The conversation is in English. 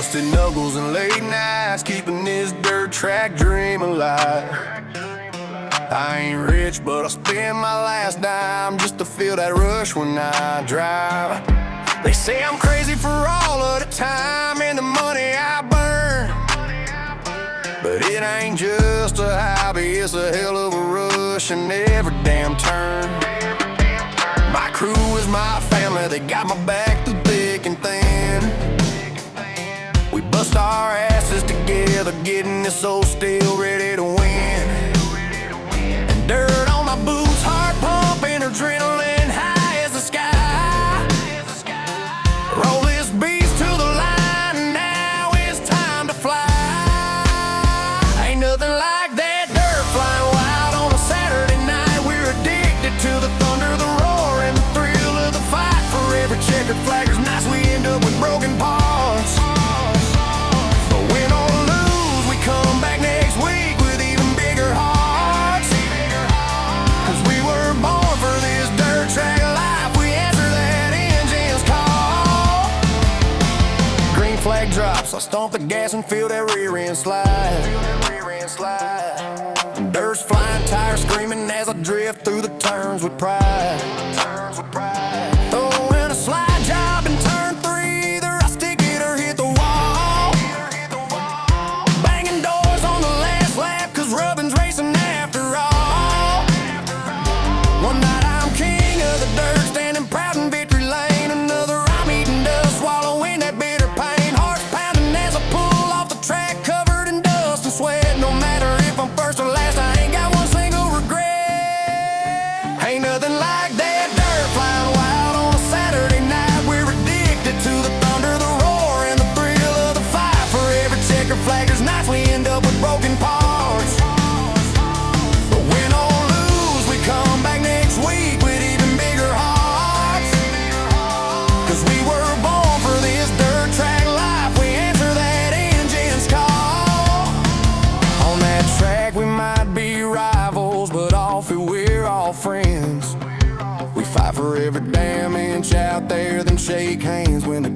Busted knuckles and late nights, keeping this dirt track dream alive. I ain't rich, but I'll spend my last dime just to feel that rush when I drive. They say I'm crazy for all of the time and the money I burn, but it ain't just a hobby, it's a hell of a rush in every damn turn. My crew is my family, they got my back through thick and thin. We bust our asses together, getting this old steel ready to win. And dirt on my boots, heart pumping, adrenaline high as the sky. Roll this beast to the line, and now it's time to fly. Ain't nothing like that dirt flying wild on a Saturday night. We're addicted to the thunder, the roar, and the thrill of the fight. For every checkered flaggers nights we end up with broken parts. But win or lose, we come back next week with even bigger hearts. Cause we were born for this dirt track life. We answer that engine's call. Green flag drops, I stomp the gas and feel that rear end slide. Dirt's flying, tires screaming as I drift through the turns with pride. Throw in a slide job and turn 3, either I stick it or hit the wall. Banging doors on the last lap, cause rubbing's racing after all. One night I'm king of the dirt, standing proud in victory lane. Another I'm eating dust, swallowing that bitter pain. Heart's pounding as I pull off the track, covered in dust and sweat. No matter if I'm first or last, I ain't got one single regret. Ain't nothing like that dirt flying wild on a Saturday night. We're addicted to the thunder, the roar, and the thrill of the fight. For every checkered flaggers nights we end up with broken parts. But win or lose, we come back next week with even bigger hearts. Cause we were born for this dirt track life. We answer that engine's call. On that track we might be rivals, but off it we're all friends. We fight for every damn inch out there, then shake hands when the